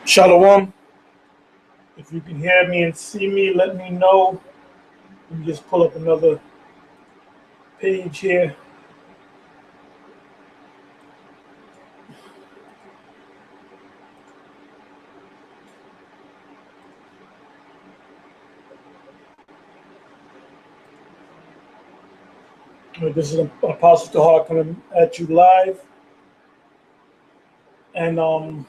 Shalom. If you can hear me and see me, let me know. Let me just pull up another page here. This is Apostle Tahar coming at you live. And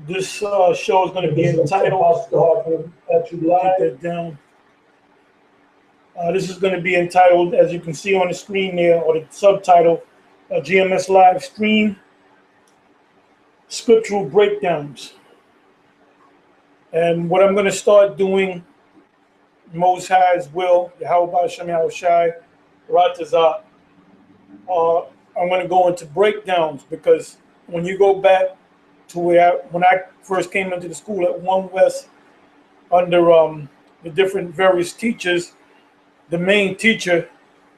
this show is going to be entitled, Apostle Tahar coming at you live. Get that down. This is going to be entitled, as you can see on the screen there, or the subtitle, GMS Live Stream Scriptural Breakdowns. And what I'm going to start doing, Most High's will, Yahweh Shem Yahushai, Ratazah, I'm going to go into breakdowns, because when you go back to when I first came into the school at One West under the different various teachers, the main teacher,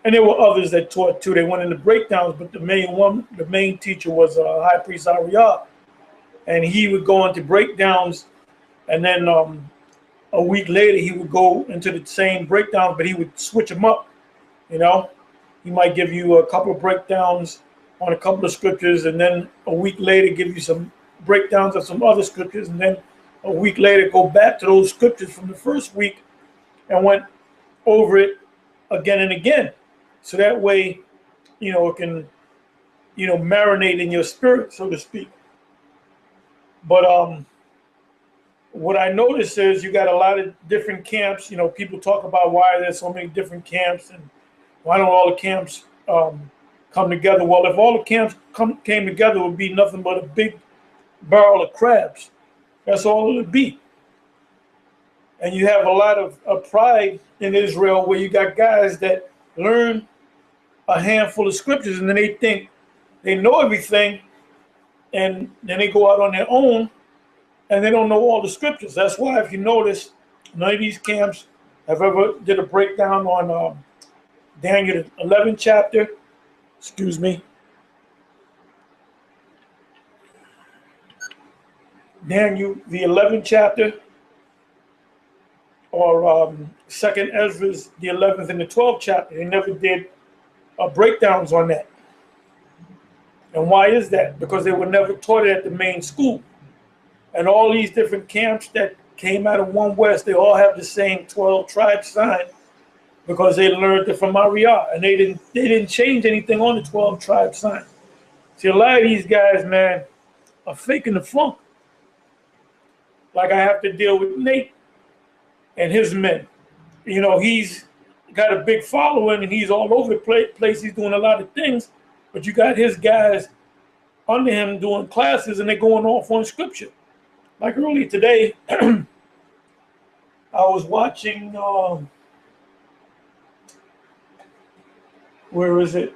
and there were others that taught too, they went into breakdowns, but the main teacher was High Priest Ariyah, and he would go into breakdowns, and then a week later he would go into the same breakdowns, but he would switch them up. You know, he might give you a couple of breakdowns on a couple of scriptures, and then a week later give you some breakdowns of some other scriptures, and then a week later go back to those scriptures from the first week and went over it again and again. So that way, you know, it can, you know, marinate in your spirit, so to speak. But what I noticed is you got a lot of different camps. You know, people talk about why there's so many different camps and why don't all the camps come together. Well, if all the camps came together, it would be nothing but a big barrel of crabs. That's all it would be. And you have a lot of pride in Israel, where you got guys that learn a handful of scriptures and then they think they know everything, and then they go out on their own and they don't know all the scriptures. That's why, if you notice, none of these camps have ever did a breakdown on Daniel, the 11th chapter. Excuse me. Daniel, the 11th chapter, or Second Ezra's, the 11th and the 12th chapter. They never did breakdowns on that. And why is that? Because they were never taught it at the main school. And all these different camps that came out of One West, they all have the same 12 tribe sign, because they learned it from Ariyah, and they didn't change anything on the 12 tribe sign. See, a lot of these guys, man, are faking the funk. Like I have to deal with Nate and his men. You know, he's got a big following and he's all over the place. He's doing a lot of things, but you got his guys under him doing classes and they're going off on scripture. Like earlier today, I was watching, where is it?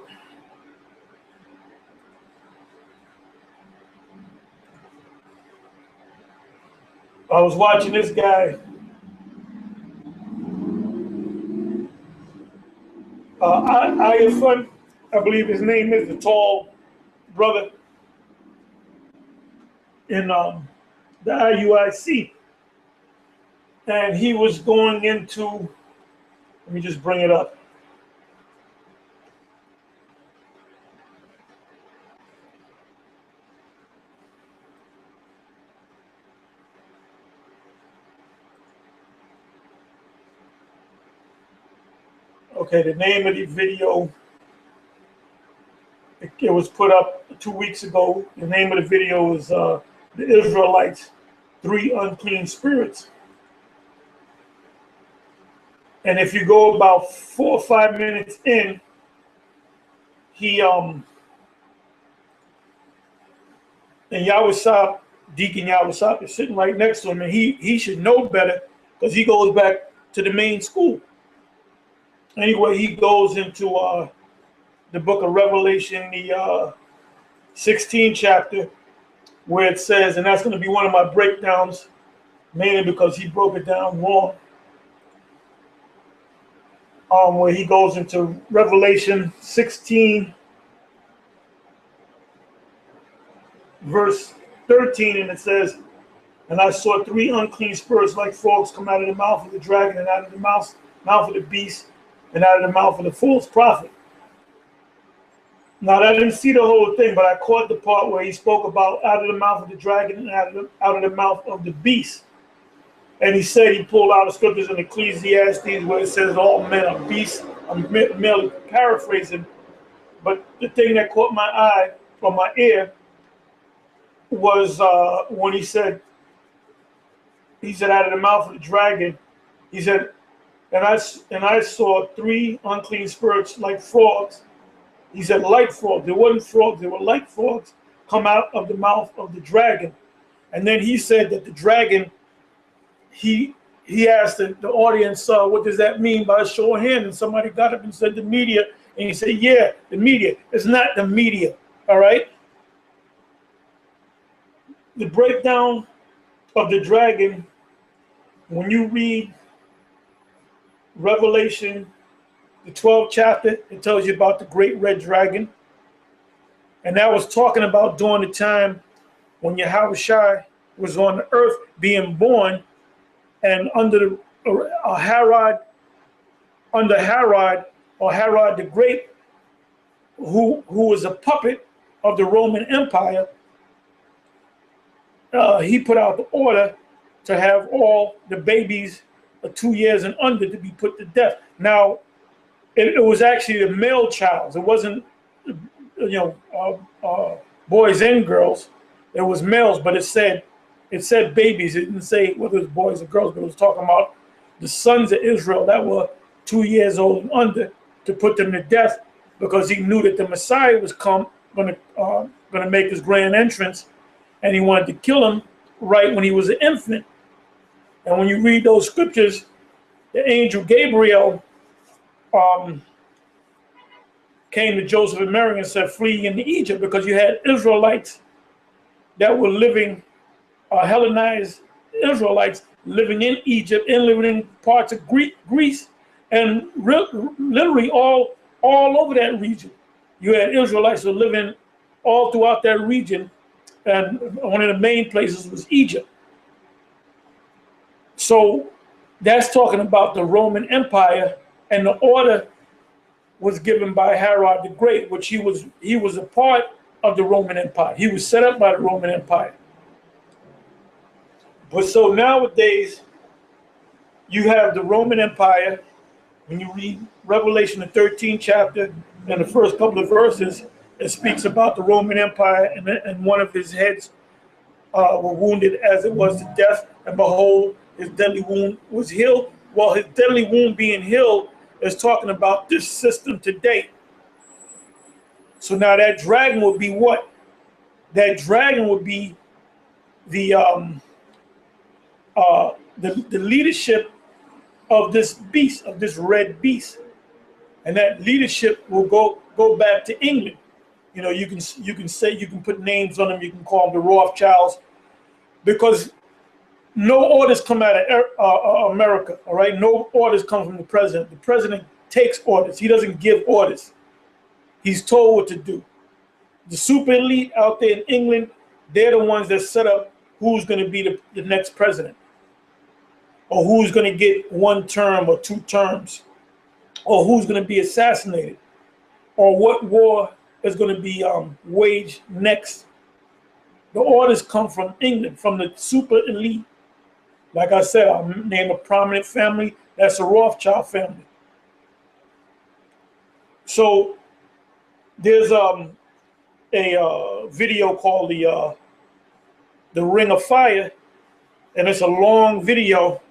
I was watching this guy. Ayafun, I believe his name is, the tall brother in the IUIC. And he was going into, let me just bring it up. Okay, the name of the video, it was put up 2 weeks ago. The name of the video is The Israelites, 3 Unclean Spirits. And if you go about 4 or 5 minutes in, he, and Yahweh Deacon Yahweh is sitting right next to him, and he should know better, because he goes back to the main school. Anyway, he goes into the book of Revelation, the 16th chapter, where it says, and that's going to be one of my breakdowns, mainly because he broke it down wrong, where he goes into Revelation 16, verse 13, and it says, "And I saw 3 unclean spirits like frogs come out of the mouth of the dragon, and out of the mouth of the beast, and out of the mouth of the false prophet." Now, I didn't see the whole thing, but I caught the part where he spoke about out of the mouth of the dragon and out of the mouth of the beast. And he said he pulled out the scriptures in Ecclesiastes where it says all men are beasts. I'm merely paraphrasing. But the thing that caught my eye or my ear was when he said out of the mouth of the dragon, he said, and I saw 3 unclean spirits like frogs. He said like frogs. They weren't frogs. They were like frogs come out of the mouth of the dragon. And then he said that the dragon, he asked the audience, what does that mean by a show of hand? And somebody got up and said the media. And he said, yeah, the media. It's not the media, all right? The breakdown of the dragon, when you read Revelation, the 12th chapter, it tells you about the great red dragon. And that was talking about during the time when Yahushua was on the earth being born, and under Herod the Great, who was a puppet of the Roman Empire, he put out the order to have all the babies 2 years and under to be put to death. Now, it was actually the male child. It wasn't, boys and girls. It was males, but it said babies. It didn't say whether it was boys or girls, but it was talking about the sons of Israel that were 2 years old and under, to put them to death, because he knew that the Messiah was going to make his grand entrance, and he wanted to kill him right when he was an infant. And when you read those scriptures, the angel Gabriel came to Joseph and Mary and said, flee into Egypt, because you had Israelites that were living, Hellenized Israelites living in Egypt and living in parts of Greece, and literally all over that region. You had Israelites who were living all throughout that region, and one of the main places was Egypt. So that's talking about the Roman Empire, and the order was given by Herod the Great, which he was a part of the Roman Empire. He was set up by the Roman Empire. But so nowadays, you have the Roman Empire. When you read Revelation, the 13th chapter, and the first couple of verses, it speaks about the Roman Empire, and one of his heads were wounded as it was to death, and behold, his deadly wound was healed. Well, his deadly wound being healed is talking about this system today. So now that dragon would be what? That dragon would be the leadership of this beast, of this red beast, and that leadership will go back to England. You know, you can put names on them. You can call them the Rothschilds, because no orders come out of America. All right, no orders come from the president. The president takes orders. He doesn't give orders. He's told what to do. The super elite out there in England, they're the ones that set up who's going to be the next president, or who's going to get 1 term or 2 terms, or who's going to be assassinated, or what war is going to be waged next. The orders come from England, from the super elite. Like I said, I'll name a prominent family. That's a Rothschild family. So there's a video called the Ring of Fire, and it's a long video,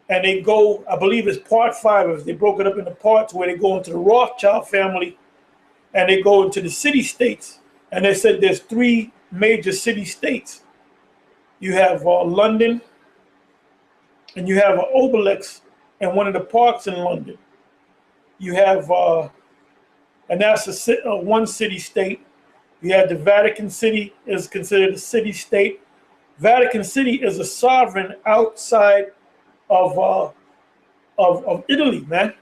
and they go, I believe it's part 5. They broke it up into parts where they go into the Rothschild family, and they go into the city-states, and they said there's 3 major city-states. You have London, and you have an obelisk in one of the parks in London. You have, and that's one city-state. You have the Vatican City is considered a city-state. Vatican City is a sovereign outside of Italy, man.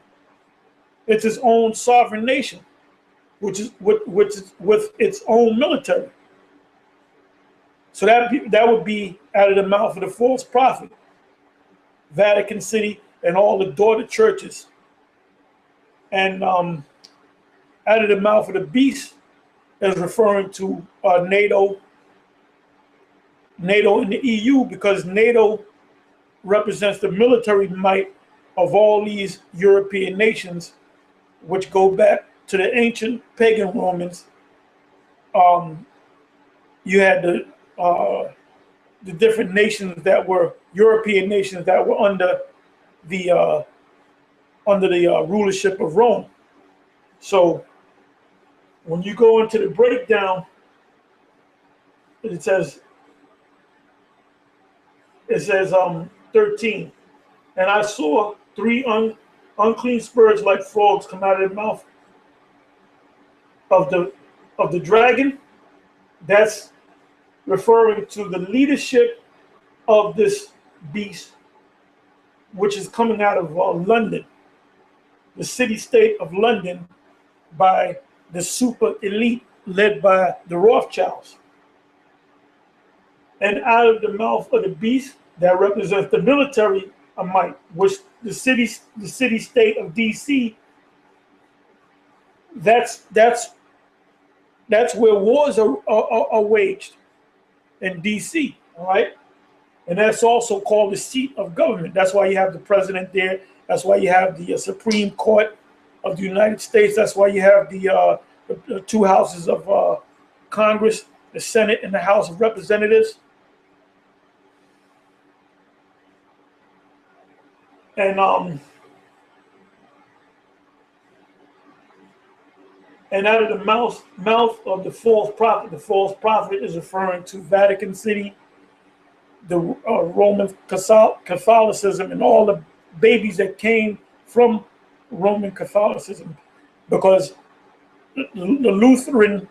It's its own sovereign nation, which is with its own military. So that would be out of the mouth of the false prophet, Vatican City, and all the daughter churches. And out of the mouth of the beast is referring to NATO and the EU, because NATO represents the military might of all these European nations, which go back to the ancient pagan Romans. You had the different nations that were European nations that were under the rulership of Rome. So when you go into the breakdown, it says 13, and I saw three unclean spirits like frogs come out of the mouth of the dragon. That's referring to the leadership of this beast, which is coming out of London, the city-state of London, by the super elite led by the Rothschilds. And out of the mouth of the beast, that represents the military might, which the city-state of DC, that's where wars are waged, in DC, all right? And that's also called the seat of government. That's why you have the president there. That's why you have the Supreme Court of the United States. That's why you have the two houses of Congress, the Senate and the House of Representatives. And out of the mouth of the false prophet is referring to Vatican City, the Roman Catholicism, and all the babies that came from Roman Catholicism, because the Lutheran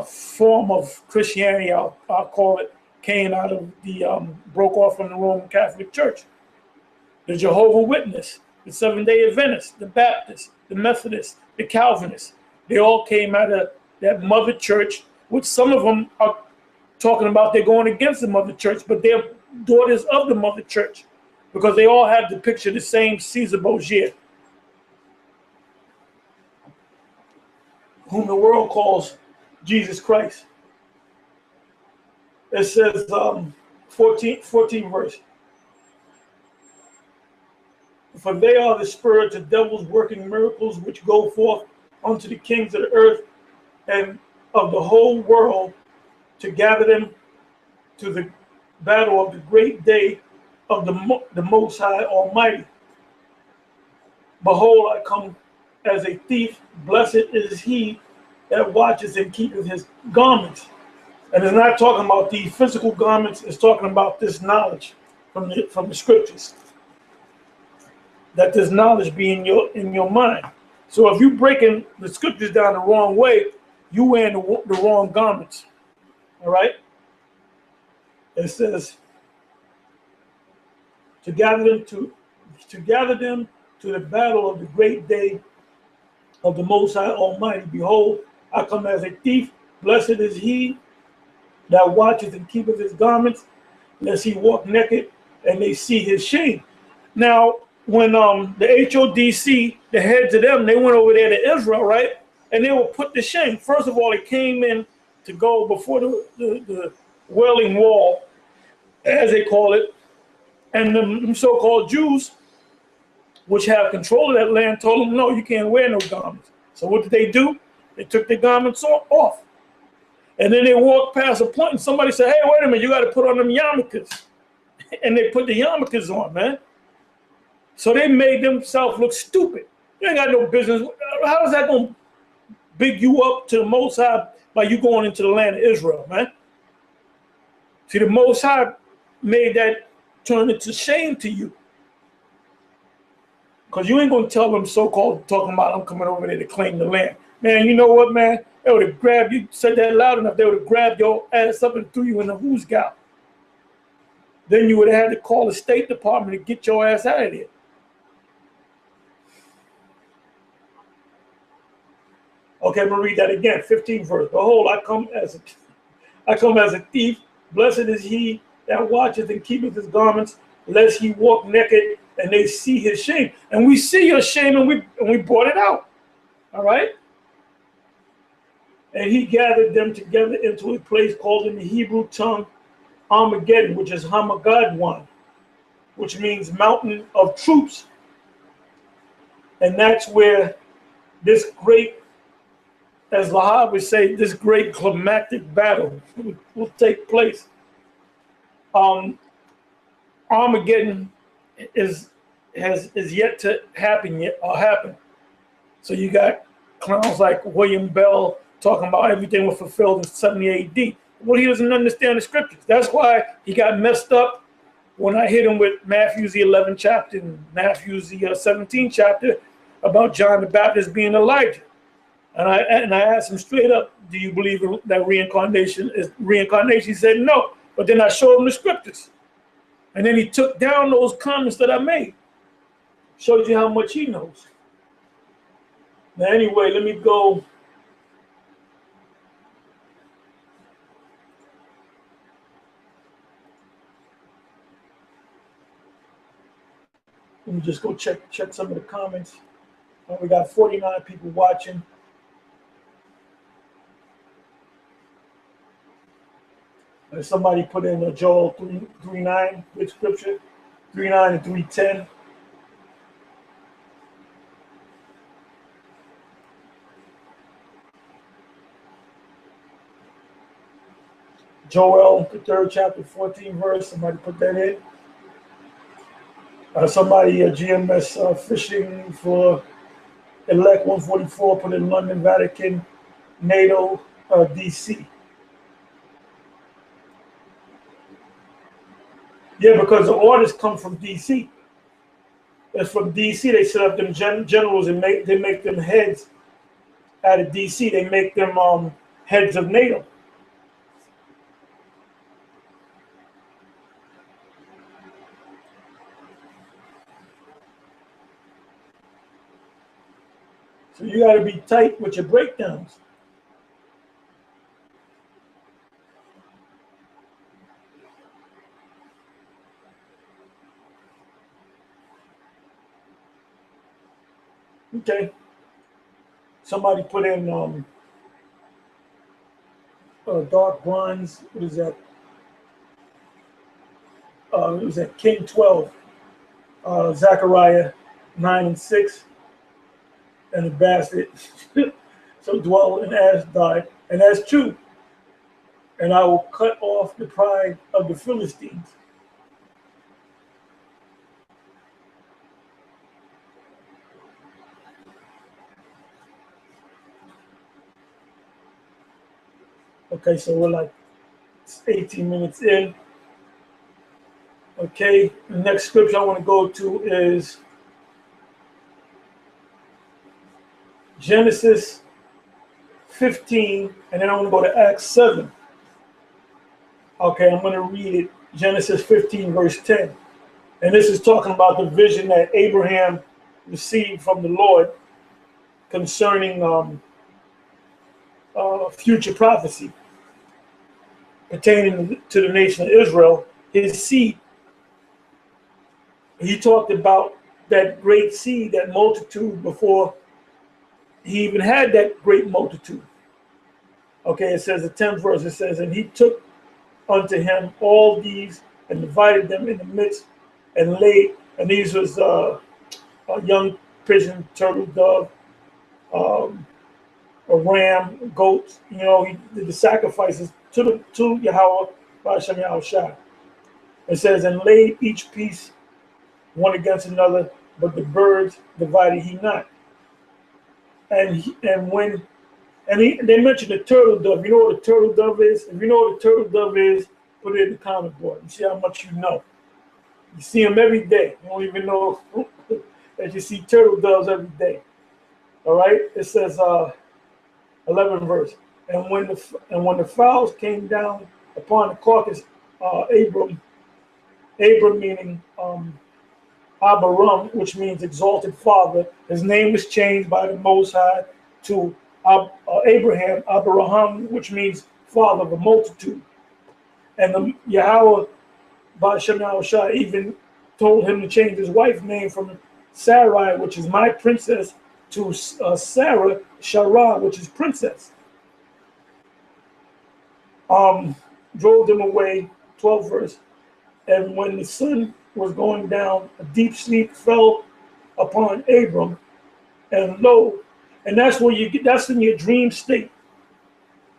form of Christianity, I'll call it, came out of broke off from the Roman Catholic Church. The Jehovah's Witness, the Seventh-day Adventists, the Baptists, the Methodists, the Calvinists, they all came out of that mother church, which some of them are talking about they're going against the mother church, but they're daughters of the mother church, because they all have the picture of the same Caesar Borgia, whom the world calls Jesus Christ. It says 14 verse. For they are the spirits of devils working miracles, which go forth unto the kings of the earth and of the whole world, to gather them to the battle of the great day of the Most High Almighty. Behold, I come as a thief. Blessed is he that watches and keepeth his garments. And it's not talking about the physical garments. It's talking about this knowledge from the scriptures. That this knowledge be in your mind. So if you're breaking the scriptures down the wrong way, you wearing the wrong garments. All right. It says to gather them to the battle of the great day of the Most High Almighty. Behold, I come as a thief. Blessed is he that watches and keepeth his garments, lest he walk naked and they see his shame. Now, when the HODC, the heads of them, they went over there to Israel, right? And they were put to shame. First of all, they came in to go before the Wailing Wall, as they call it. And the so-called Jews, which have control of that land, told them, no, you can't wear no garments. So what did they do? They took their garments off. And then they walked past a point and somebody said, hey, wait a minute, you got to put on them yarmulkes. And they put the yarmulkes on, man. So they made themselves look stupid. You ain't got no business. How is that going to big you up to the Most High by you going into the land of Israel, man? See, the Most High made that turn into shame to you. Because you ain't going to tell them so-called talking about I'm coming over there to claim the land. Man, you know what, man? They would have grabbed you, said that loud enough, they would have grabbed your ass up and threw you in the who's gal. Then you would have had to call the State Department to get your ass out of there. Okay, I'm gonna read that again. 15th verse. Behold, I come as a thief. Blessed is he that watcheth and keepeth his garments, lest he walk naked and they see his shame. And we see your shame, and we brought it out. All right. And he gathered them together into a place called in the Hebrew tongue Armageddon, which is Hamagadwan, which means mountain of troops. And that's where this great, as Lahab would say, this great climactic battle will take place. Armageddon is yet to happen. So you got clowns like William Bell talking about everything was fulfilled in 70 AD. Well, he doesn't understand the scriptures. That's why he got messed up when I hit him with Matthew's the 11th chapter and Matthew's the 17th chapter about John the Baptist being Elijah. And I asked him straight up, do you believe that reincarnation is reincarnation? He said no. But then I showed him the scriptures. And then he took down those comments that I made. Shows you how much he knows. Now anyway, let me go. Let me just go check some of the comments. We got 49 people watching. Somebody put in Joel 3:9 with scripture, 3:9 and 3:10. Joel, the 3rd chapter, 14 verse. Somebody put that in. Somebody GMS fishing for elect 144 put in London, Vatican, NATO, DC. Yeah, because the orders come from DC. It's from DC. They set up them generals and they make them heads out of DC. They make them heads of NATO. So you got to be tight with your breakdowns. Okay. Somebody put in dark bronze. What is that? It was at King 12, Zechariah 9 and 6. And the bastard so dwell in Ashdod, and that's true. And I will cut off the pride of the Philistines. Okay, so we're like 18 minutes in. Okay, the next scripture I want to go to is Genesis 15, and then I want to go to Acts 7. Okay, I'm going to read it. Genesis 15, verse 10. And this is talking about the vision that Abraham received from the Lord concerning future prophecy pertaining to the nation of Israel, his seed. He talked about that great seed, that multitude, before he even had that great multitude. Okay, it says the 10th verse, it says, and he took unto him all these and divided them in the midst and laid, and these was a young pigeon, turtle dove, a ram, goats. You know, he did the sacrifices to Yahweh by Shem Yahushua. It says, and laid each piece one against another, but the birds divided he not. And they mentioned the turtle dove. You know what a turtle dove is? If you know what a turtle dove is, put it in the comment board and see how much you know. You see them every day. You don't even know that you see turtle doves every day. All right. It says 11th verse. And when the fowls came down upon the carcass, Abram meaning Abaram, which means exalted father, his name was changed by the Most High to Abraham, Abraham, which means father of a multitude. And the Yahweh, Ba'ashem Yahushua, even told him to change his wife's name from Sarai, which is my princess, to Sarah, Shara, which is princess. Drove them away, 12th verse. And when the sun was going down, a deep sleep fell upon Abram, and lo, and that's where you get, that's in your dream state.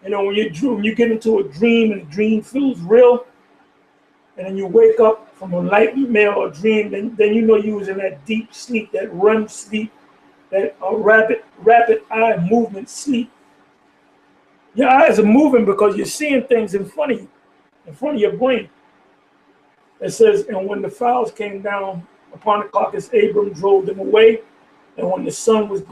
You know, when you get into a dream and the dream feels real, and then you wake up from a nightmare or dream, then you know you was in that deep sleep, that REM sleep, that rapid eye movement sleep. Your eyes are moving because you're seeing things in front of you, in front of your brain. It says, and when the fowls came down upon the carcass, Abram drove them away. And when the sun was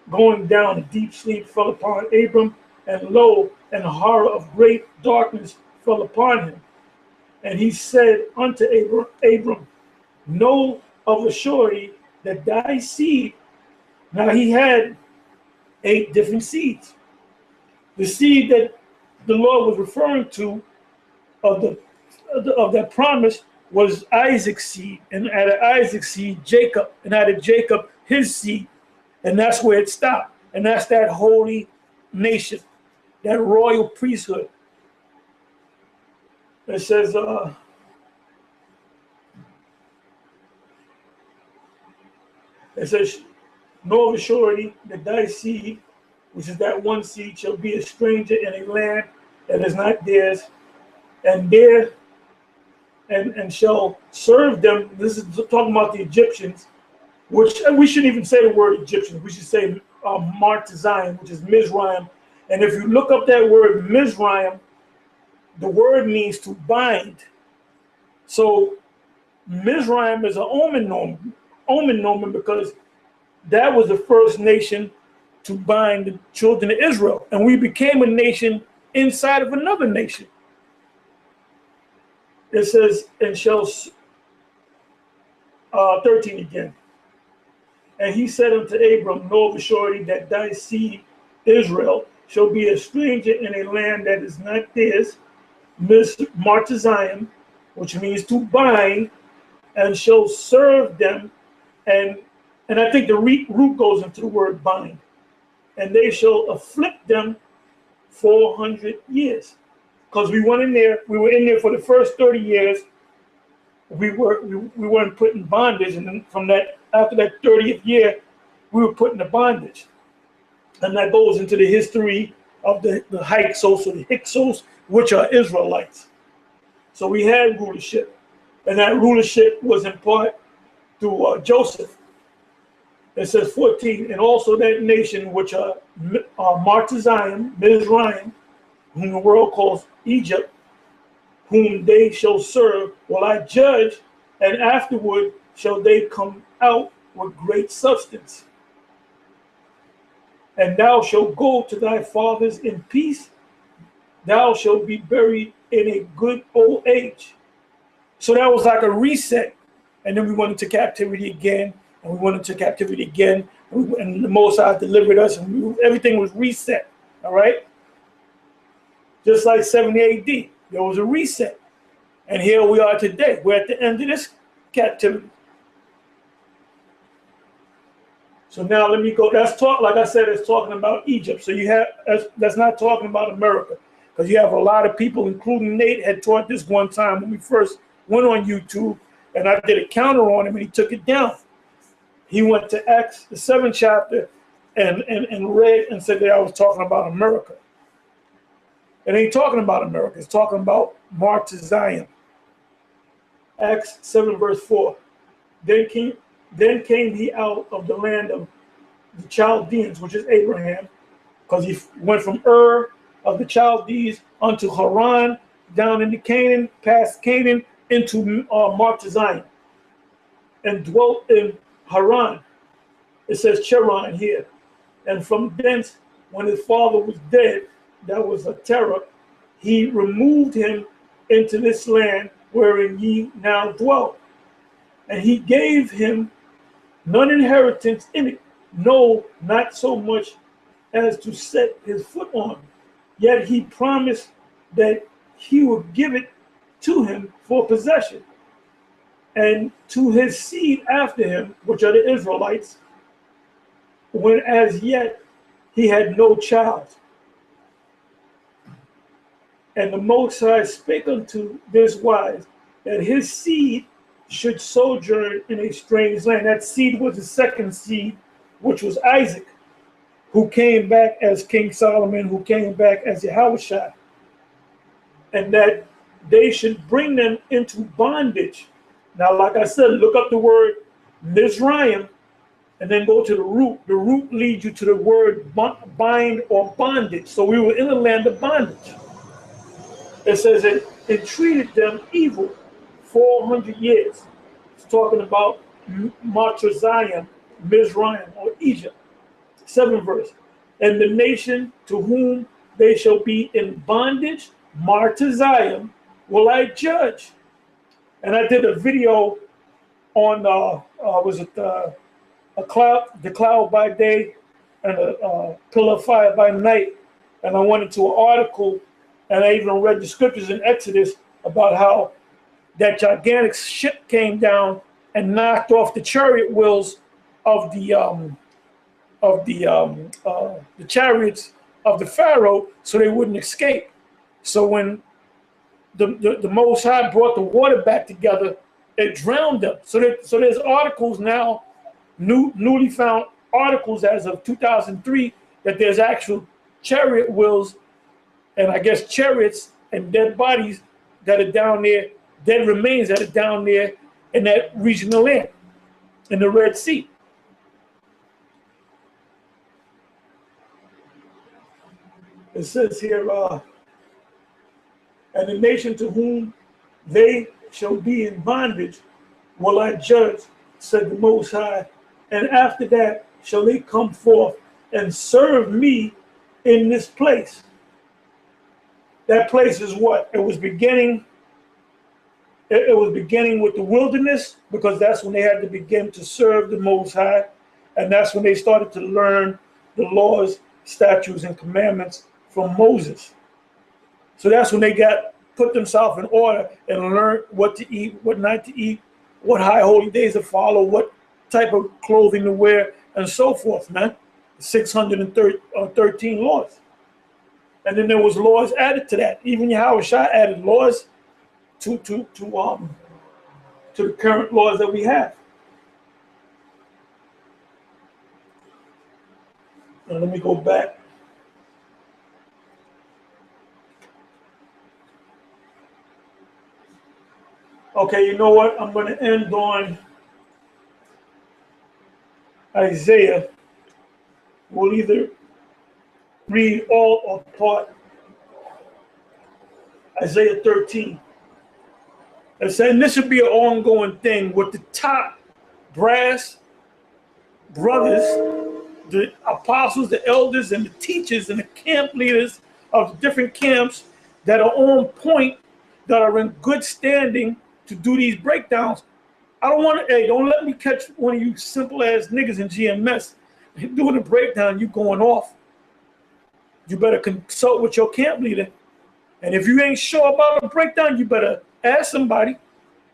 going down, a deep sleep fell upon Abram, and lo, and a horror of great darkness fell upon him. And he said unto Abram, know of a surety that thy seed, now he had 8 different seeds. The seed that the Lord was referring to of that promise was Isaac's seed, and out of Isaac's seed, Jacob, and out of Jacob, his seed. And that's where it stopped. And that's that holy nation, that royal priesthood. It says, know of a surety that thy seed, which is that one seed, shall be a stranger in a land that is not theirs, and shall serve them. This is talking about the Egyptians, which we shouldn't even say the word Egyptians. We should say Martizayim, which is Mizraim. And if you look up that word Mizraim, the word means to bind. So Mizraim is an omen nomen because that was the first nation to bind the children of Israel. And we became a nation inside of another nation. It says, and shall, 13 again. And he said unto Abram, know of a surety that thy seed, Israel, shall be a stranger in a land that is not theirs, Martizayim, which means to bind, and shall serve them. And I think the root goes into the word bind. And they shall afflict them 400 years. Because we were in there for the first 30 years. We weren't put in bondage, and then from that, after that 30th year, we were put in the bondage. And that goes into the history of the Hyksos or the Hyksos, which are Israelites. So we had rulership, and that rulership was in part through Joseph. It says 14, and also that nation which are Martizayim, Mizraim, whom the world calls Egypt, whom they shall serve, will I judge, and afterward shall they come out with great substance. And thou shalt go to thy fathers in peace. Thou shalt be buried in a good old age. So that was like a reset. And then we went into captivity again, and we went into captivity again, and the Most High delivered us, and everything was reset. All right? Just like 70 AD, there was a reset. And here we are today. We're at the end of this captivity. So now let me go. That's talk, like I said, it's talking about Egypt. So you have, that's not talking about America. Because you have a lot of people, including Nate, had taught this one time when we first went on YouTube, and I did a counter on him and he took it down. He went to Acts, the 7th chapter, and read and said that I was talking about America. It ain't talking about America. It's talking about Martizayim. Acts 7 verse 4. Then came he out of the land of the Chaldeans, which is Abraham, because he went from Ur of the Chaldees unto Haran, down into Canaan, past Canaan, into Martizayim, and dwelt in Haran. It says Charan here. And from thence, when his father was dead, that was a terror, he removed him into this land wherein ye now dwell. And he gave him none inheritance in it, no, not so much as to set his foot on. Yet he promised that he would give it to him for possession, and to his seed after him, which are the Israelites, when as yet he had no child. And the Most High spake unto this wise, that his seed should sojourn in a strange land. That seed was the second seed, which was Isaac, who came back as King Solomon, who came back as Yahushua. And that they should bring them into bondage. Now, like I said, look up the word Mizraim and then go to the root. The root leads you to the word bind or bondage. So we were in a land of bondage. It says it treated them evil 400 years. It's talking about Matrazayim, Mizraim, or Egypt. 7th verse. And the nation to whom they shall be in bondage, Matrazayim, will I judge. And I did a video on the cloud by day and a pillar of fire by night. And I went into an article, and I even read the scriptures in Exodus about how that gigantic ship came down and knocked off the chariot wheels of the chariots of the Pharaoh, so they wouldn't escape. So when the Most High brought the water back together, it drowned them. So there's articles now, newly found articles as of 2003, that there's actual chariot wheels and I guess chariots and dead bodies that are down there, dead remains that are down there in that regional land, in the Red Sea. It says here, and the nation to whom they shall be in bondage will I judge, said the Most High, and after that shall they come forth and serve me in this place. That place is what? It was beginning with the wilderness, because that's when they had to begin to serve the Most High, and that's when they started to learn the laws, statutes, and commandments from Moses. So that's when they put themselves in order and learned what to eat, what not to eat, what high holy days to follow, what type of clothing to wear, and so forth, man. 613 laws. And then there was laws added to that. Even Yahushua added laws to the current laws that we have. Now let me go back. Okay, you know what? I'm going to end on Isaiah. We'll either read all or part. Isaiah 13. And saying this should be an ongoing thing with the top brass brothers, the apostles, the elders, and the teachers, and the camp leaders of the different camps that are on point, that are in good standing to do these breakdowns. I don't want to, hey, don't let me catch one of you simple ass niggas in GMS doing a breakdown, you going off. You better consult with your camp leader. And if you ain't sure about a breakdown, you better ask somebody.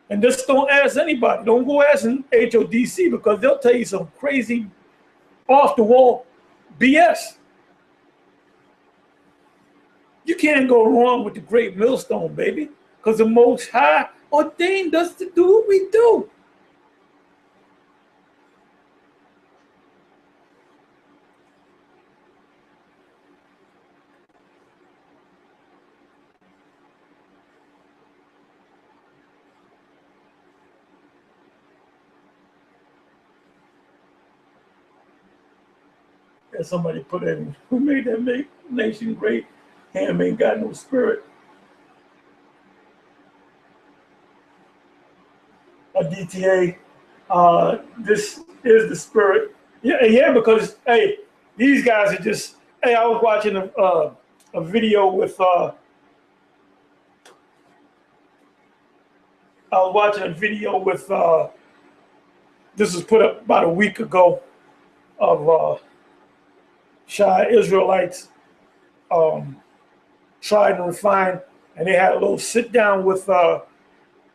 And just don't ask anybody. Don't go asking HODC, because they'll tell you some crazy off the wall BS. You can't go wrong with the great millstone, baby, because the Most High ordained us to do what we do. And somebody put in, who made that nation great? Ham ain't got no spirit. A DTA, this is the spirit. Yeah, because hey, these guys are just. Hey, I was watching a video with. This was put up about a week ago. of Shia Israelites, tried and refined, and they had a little sit down with the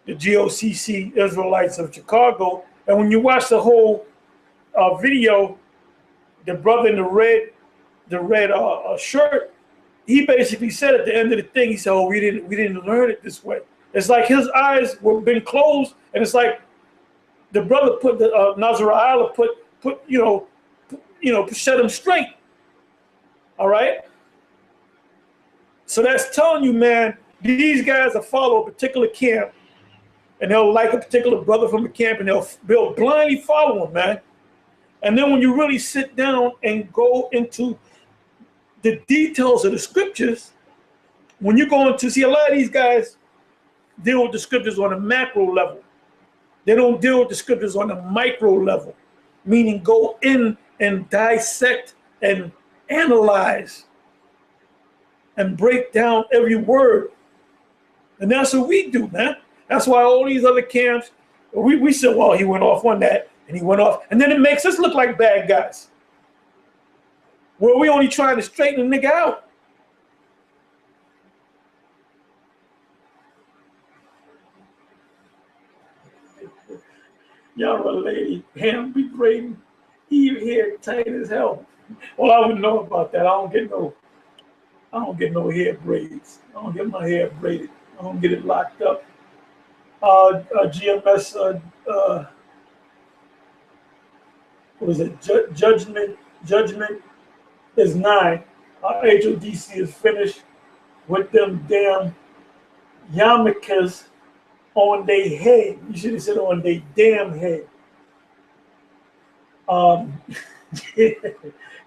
GOCC Israelites of Chicago. And when you watch the whole video, the brother in the red shirt, he basically said at the end of the thing, he said, "Oh, we didn't learn it this way." It's like his eyes were been closed, and it's like the brother put the Nazareth put set him straight. All right. So that's telling you, man, these guys will follow a particular camp, and they'll like a particular brother from the camp, and they'll blindly follow him, man. And then when you really sit down and go into the details of the scriptures, when you go into, see, a lot of these guys deal with the scriptures on a macro level. They don't deal with the scriptures on a micro level, meaning go in and dissect and analyze and break down every word. And that's what we do, man. That's why all these other camps, we said, well, he went off on that, and he went off. And then it makes us look like bad guys. Well, we only trying to straighten the nigga out. Y'all a lady, ham be braiding, Eve hair tight as hell. Well, I wouldn't know about that. I don't get no hair braids. I don't get my hair braided. I don't get it locked up. GMS, what is it? Judgment is 9. HODC is finished with them damn yarmulkes on their head. You should have said on their damn head.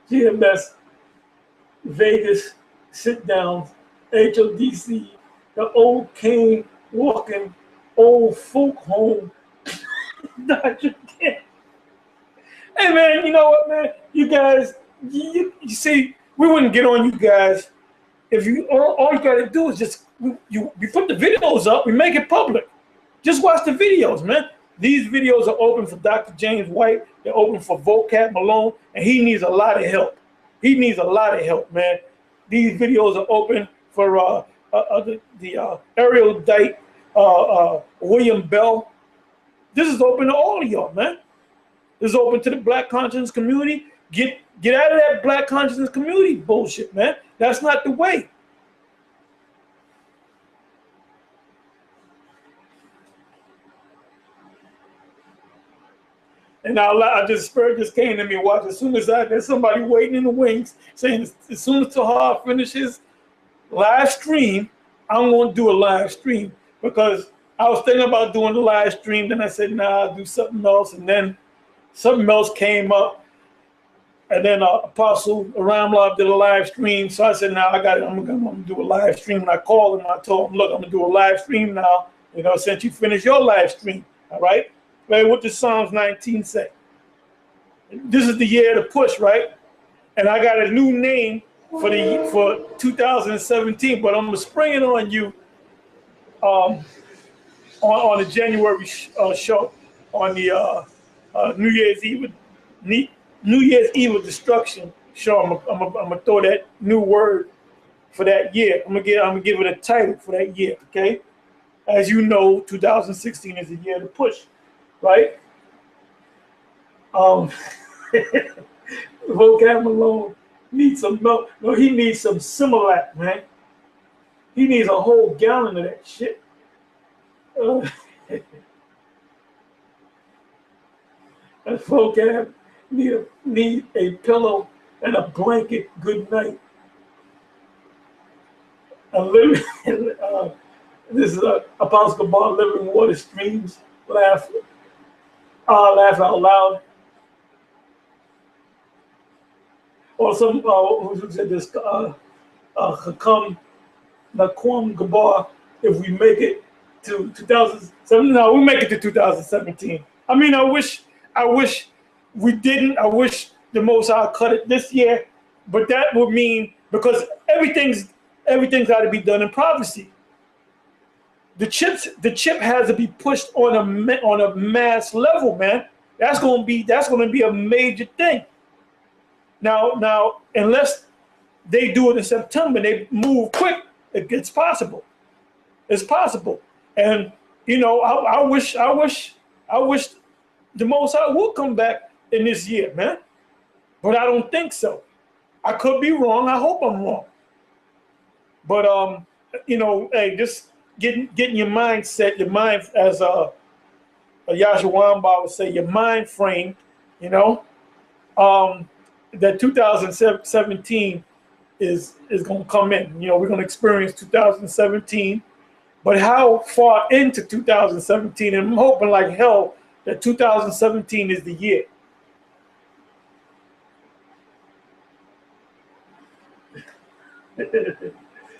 GMS Vegas sit downs, HODC, the old cane walking old folk home. Dr. King. Hey man, you know what, man? You guys, you see, we wouldn't get on you guys if you all you gotta do is just you put the videos up, we make it public. Just watch the videos, man. These videos are open for Dr. James White. They're open for Vocab Malone, and he needs a lot of help. He needs a lot of help, man. These videos are open for the erudite William Bell. This is open to all of y'all, man. This is open to the Black consciousness community. Get out of that Black consciousness community bullshit, man. That's not the way. And now spirit just came to me. Watch, as soon as there's somebody waiting in the wings saying, as soon as Tahar finishes live stream, I'm going to do a live stream, because I was thinking about doing the live stream. Then I said, nah, I'll do something else. And then something else came up. And then Apostle Ramlov did a live stream. So I said, nah, I got it. I'm going to do a live stream. And I called him. I told him, look, I'm going to do a live stream now, since you finish your live stream. All right. Right, what does Psalms 19 say? This is the year to push, right? And I got a new name for 2017, but I'm gonna spring it on you on the January show, on the New Year's Eve of Destruction show. I'm gonna throw that new word for that year. I'm gonna give it a title for that year. Okay, as you know, 2016 is the year to push. Right? Vocab Malone needs some milk. No, he needs some Similac, man. He needs a whole gallon of that shit. That Vocab need a pillow and a blanket. Good night. This is Apostle Bar Living Water Streams. Laugh out loud. Or some who said this Hakam Nakwam Gabar, if we make it to 2017. No, we make it to 2017. I mean, I wish we didn't. I wish the Most High cut it this year, but that would mean, because everything's got to be done in prophecy. The chip has to be pushed on a mass level, man. That's gonna be a major thing. Now, unless they do it in September, they move quick. It's possible. It's possible. And I wish the Most High will come back in this year, man. But I don't think so. I could be wrong. I hope I'm wrong. But hey, just getting your mindset, your mind, as Yahshua Wamba would say, your mind frame. That 2017 is going to come in. We're going to experience 2017, but how far into 2017? And I'm hoping like hell that 2017 is the year.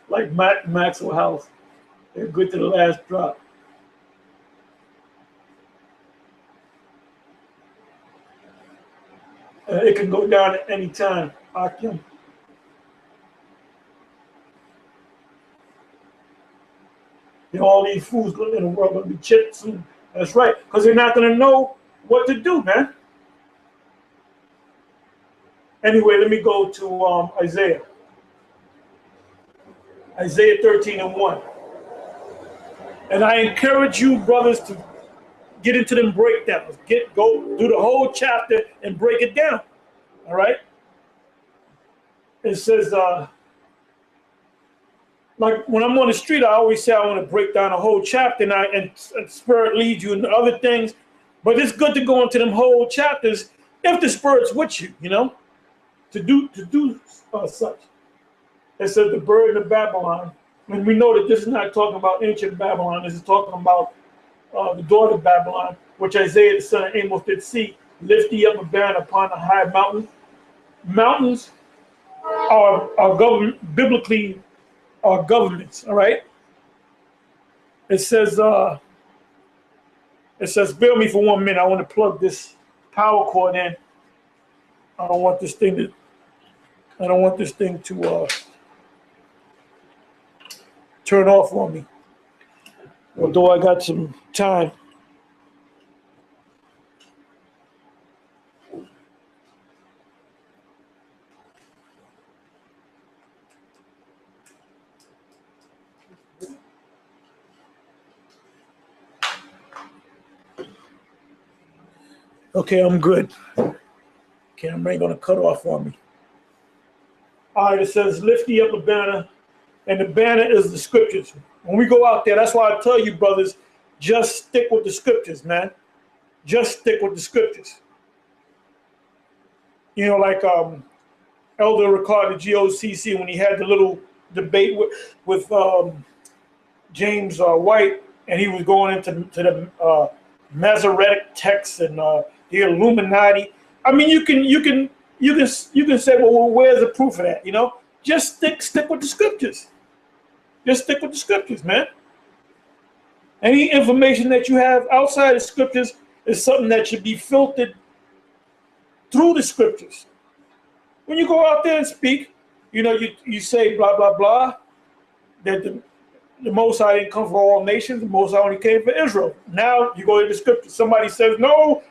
Like Maxwell House, they're good to the last drop. It can go down at any time. Akim. All these fools in the world going to be chipped soon. That's right, because they're not going to know what to do, man. Anyway, let me go to Isaiah. Isaiah 13:1. And I encourage you, brothers, to get into them breakdowns. Go do the whole chapter and break it down. All right? It says, like when I'm on the street, I always say I want to break down a whole chapter, and Spirit leads you into other things. But it's good to go into them whole chapters if the Spirit's with you, to do such. It says the burden of Babylon. And we know that this is not talking about ancient Babylon. This is talking about the daughter of Babylon, which Isaiah the son of Amos did see. Lift thee up a banner upon a high mountain. Mountains are government, biblically are governments, all right? It says, bear me for 1 minute. I want to plug this power cord in. I don't want this thing to turn off on me. Although I got some time. Okay, I'm good. Camera ain't gonna cut off on me. All right, it says, lift thee up a banner, and the banner is the scriptures. When we go out there, that's why I tell you, brothers, just stick with the scriptures, man. Just stick with the scriptures. Like Elder Ricardo GOCC, when he had the little debate with James White, and he was going into the Masoretic texts and the Illuminati. I mean, you can say, well, where's the proof of that? Just stick with the scriptures. Just stick with the scriptures, man. Any information that you have outside the scriptures is something that should be filtered through the scriptures. When you go out there and speak, you say blah, blah, blah, that the Most High didn't come for all nations, the Most High only came for Israel. Now you go to the scriptures. Somebody says, no,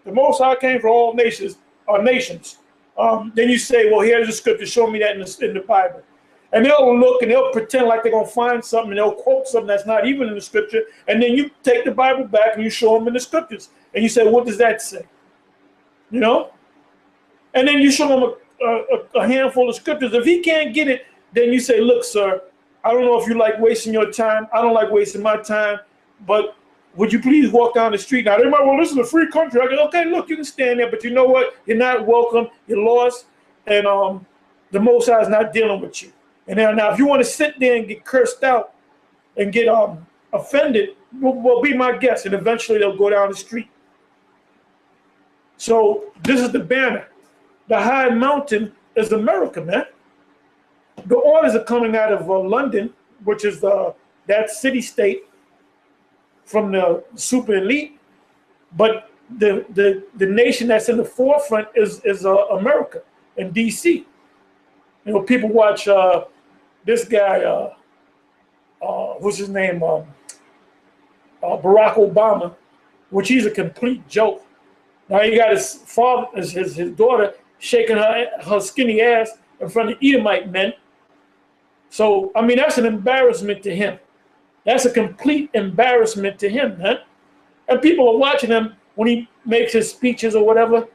the Most High came for all nations. Then you say, well, here's the scripture, show me that in the Bible. And they'll look and they'll pretend like they're going to find something, and they'll quote something that's not even in the scripture. And then you take the Bible back and you show them in the scriptures. And you say, what does that say? And then you show them a handful of scriptures. If he can't get it, then you say, look, sir, I don't know if you like wasting your time. I don't like wasting my time. But would you please walk down the street? Now, they might, well, this is a free country. I go, okay, look, you can stand there. But you know what? You're not welcome. You're lost. And the Most High is not dealing with you. And now, if you want to sit there and get cursed out and get offended, well, be my guest, and eventually they'll go down the street. So this is the banner. The high mountain is America, man. The orders are coming out of London, which is that city-state from the super elite, but the nation that's in the forefront is America and DC. People watch this guy, what's his name, Barack Obama, which he's a complete joke. Now he got his father, his daughter shaking her skinny ass in front of Edomite men. So, I mean, that's an embarrassment to him. That's a complete embarrassment to him, man. And people are watching him when he makes his speeches or whatever.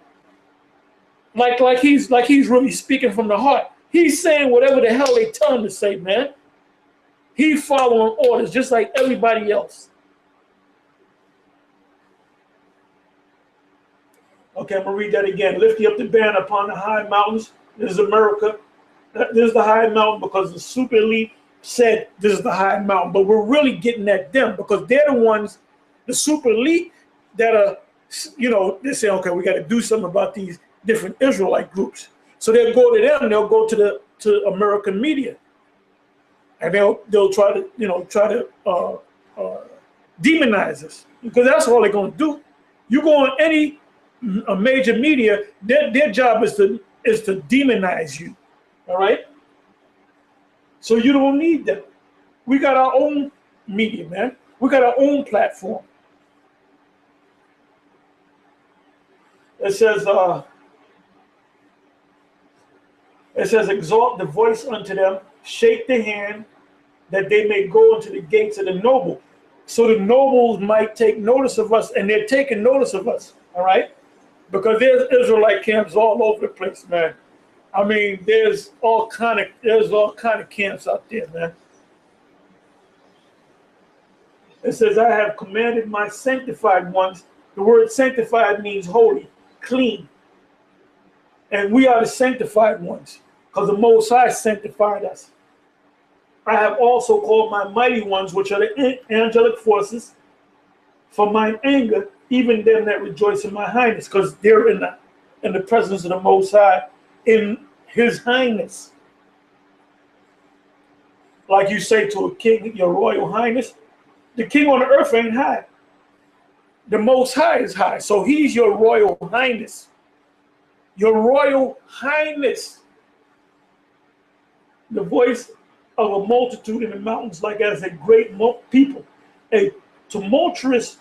Like he's really speaking from the heart. He's saying whatever the hell they tell him to say, man. He's following orders just like everybody else. Okay, I'm going to read that again. Lift ye up the banner upon the high mountains. This is America. This is the high mountain because the super elite said this is the high mountain. But we're really getting at them because they're the ones, the super elite, that are, you know, they say, okay, we got to do something about these different Israelite groups. So they'll go to them, they'll go to American media. And they'll try to, you know, demonize us. Because that's all they're going to do. You go on any major media, their job is to demonize you. All right? So you don't need them. We got our own media, man. We got our own platform. It says, exalt the voice unto them, shake the hand, that they may go into the gates of the noble. So the nobles might take notice of us, and they're taking notice of us, all right? Because there's Israelite camps all over the place, man. I mean, there's all kind of camps out there, man. It says, I have commanded my sanctified ones. The word sanctified means holy, clean. And we are the sanctified ones because the Most High sanctified us. I have also called my mighty ones, which are the angelic forces, for mine anger, even them that rejoice in my highness, because they're in the presence of the Most High, in his highness. Like you say to a king, your royal highness, the king on the earth ain't high. The Most High is high, so he's your royal highness. Your royal highness. The voice of a multitude in the mountains, like as a great people, a tumultuous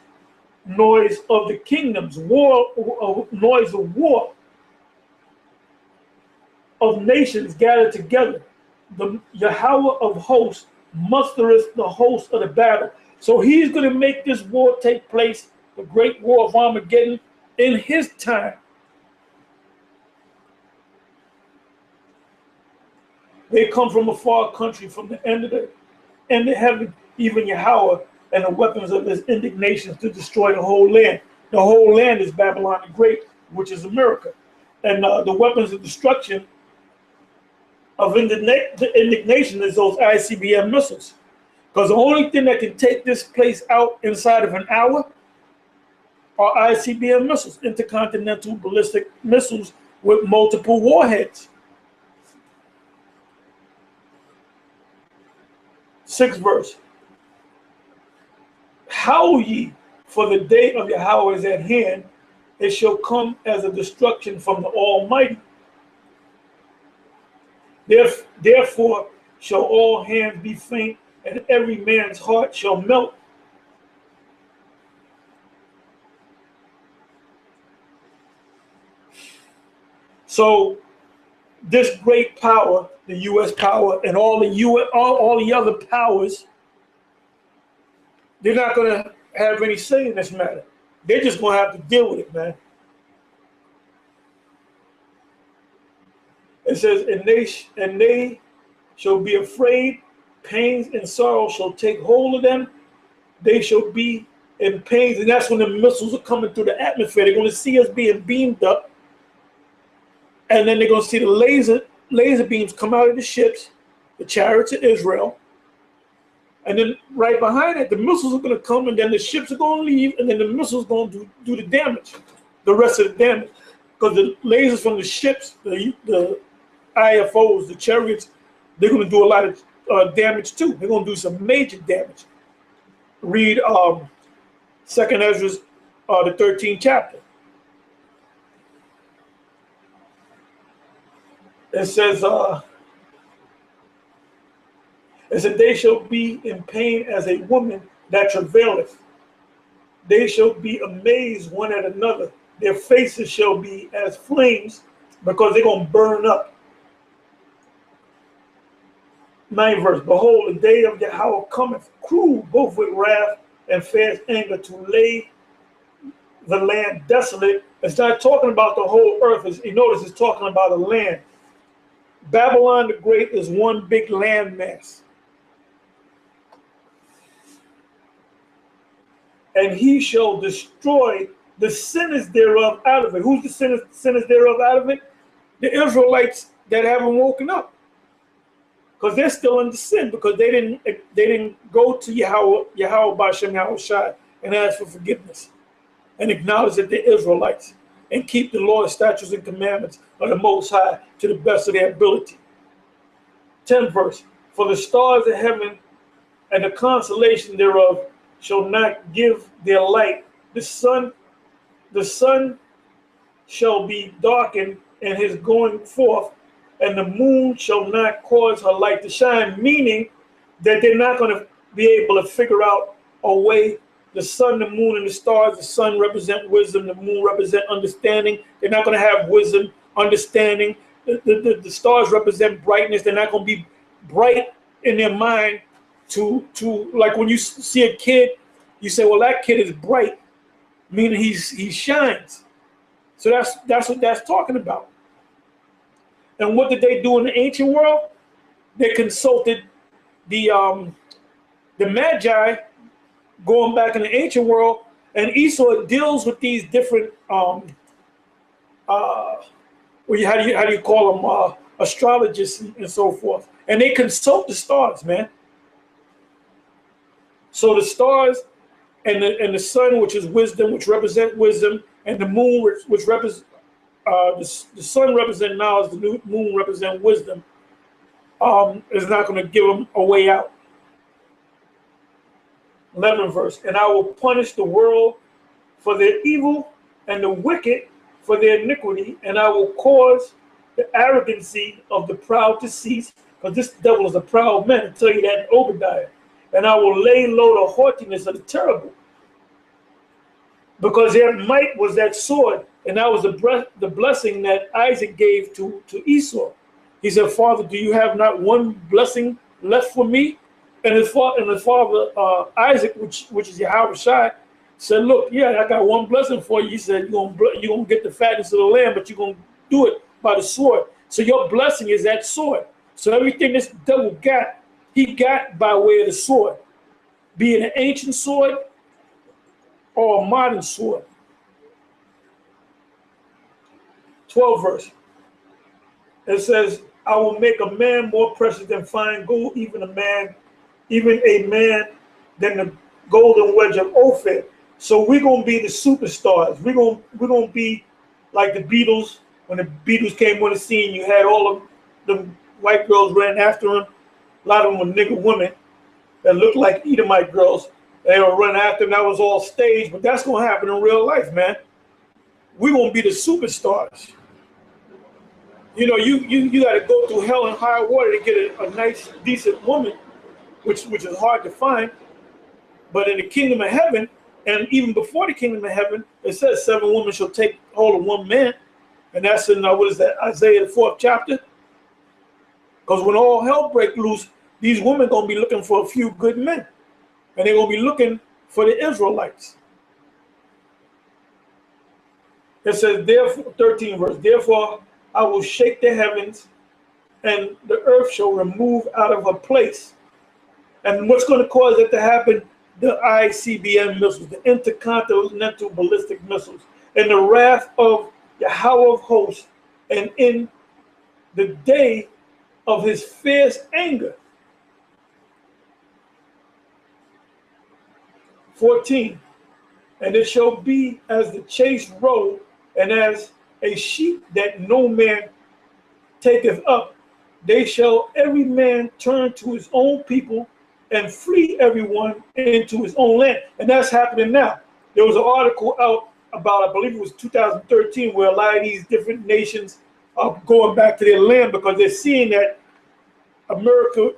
noise of the kingdoms, noise of war, of nations gathered together. The Yahweh of hosts mustereth the host of the battle. So he's going to make this war take place, the great war of Armageddon, in his time. They come from a far country, from the end of heaven, even Yahweh, and the weapons of his indignation to destroy the whole land. The whole land is Babylon the Great, which is America. And the weapons of destruction of indignation is those ICBM missiles. Because the only thing that can take this place out inside of an hour are ICBM missiles, intercontinental ballistic missiles with multiple warheads. 6th verse. Howl ye, for the day of Yahweh is at hand. It shall come as a destruction from the Almighty. Therefore shall all hands be faint, and every man's heart shall melt. So this great power, the U.S. power, and all the other powers, they're not going to have any say in this matter. They're just going to have to deal with it, man. It says, and they shall be afraid, pains and sorrow shall take hold of them. They shall be in pains, and that's when the missiles are coming through the atmosphere. They're going to see us being beamed up, and then they're going to see the laser beams come out of the ships, the chariots of Israel. And then right behind it, the missiles are going to come, and then the ships are going to leave, and then the missiles are going to do the damage, the rest of the damage. Because the lasers from the ships, the IFOs, the chariots, they're going to do a lot of damage too. They're going to do some major damage. Read 2nd Ezra, the 13th chapter. It says, they shall be in pain as a woman that travaileth. They shall be amazed one at another. Their faces shall be as flames, because they're going to burn up. 9th verse, behold, the day of Yahweh cometh, cruel, both with wrath and fierce anger, to lay the land desolate. It's not talking about the whole earth. You notice it's talking about a land. Babylon the Great is one big landmass. And he shall destroy the sinners thereof out of it. Who's the sinners thereof out of it? The Israelites that haven't woken up. Because they're still in the sin, because they didn't go to Yahweh B'Shem Yahushai and ask for forgiveness and acknowledge that they're Israelites and keep the Lord's statutes and commandments of the Most High to the best of their ability. 10th verse, for the stars of heaven and the constellation thereof shall not give their light. The sun shall be darkened in his going forth, and the moon shall not cause her light to shine, meaning that they're not going to be able to figure out a way. The sun, the moon, and the stars, the sun represent wisdom, the moon represent understanding. They're not going to have wisdom, understanding. The stars represent brightness. They're not going to be bright in their mind to like when you see a kid, you say, well, that kid is bright, meaning he shines. So that's what that's talking about. And what did they do in the ancient world? They consulted the Magi, going back in the ancient world, and Esau deals with these different how do you call them, astrologists and so forth, and they consult the stars, man. So the stars and the sun, which is wisdom, which represent wisdom, and the moon, which represents the sun represent knowledge, the moon represent wisdom, is not going to give them a way out. 11th verse, and I will punish the world for their evil and the wicked for their iniquity, and I will cause the arrogancy of the proud to cease, because this devil is a proud man. I tell you that in Obadiah. And I will lay low the haughtiness of the terrible, because their might was that sword, and that was the blessing that Isaac gave to Esau. He said, Father, do you have not one blessing left for me? And his father Isaac, which is Yahweh Shai, said, look, yeah, I got one blessing for you. He said, you're gonna get the fatness of the land, but you're gonna do it by the sword. So your blessing is that sword. So everything this devil got, he got by way of the sword, be it an ancient sword or a modern sword. 12th verse. It says, I will make a man more precious than fine gold, even a man than the golden wedge of Ophir. So we're gonna be the superstars. We're gonna be like the Beatles. When the Beatles came on the scene, you had all of the white girls ran after them. A lot of them were nigger women that looked like Edomite girls. They were running after them. That was all staged, but that's gonna happen in real life, man. We're gonna be the superstars. You know, you got to go through hell and high water to get a nice, decent woman, which is hard to find. But in the kingdom of heaven, and even before the kingdom of heaven, it says 7 women shall take hold of one man, and that's in Isaiah the 4th chapter. Because when all hell break loose, these women gonna be looking for a few good men, and they're gonna be looking for the Israelites. It says, therefore, 13th verse, therefore I will shake the heavens, and the earth shall remove out of her place. And what's going to cause it to happen? The ICBM missiles, the intercontinental ballistic missiles, and the wrath of Yahweh of hosts, and in the day of his fierce anger. 14, and it shall be as the chased roe, and as a sheep that no man taketh up. They shall every man turn to his own people, and flee everyone into his own land. And that's happening now. There was an article out about, I believe it was 2013, where a lot of these different nations are going back to their land because they're seeing that America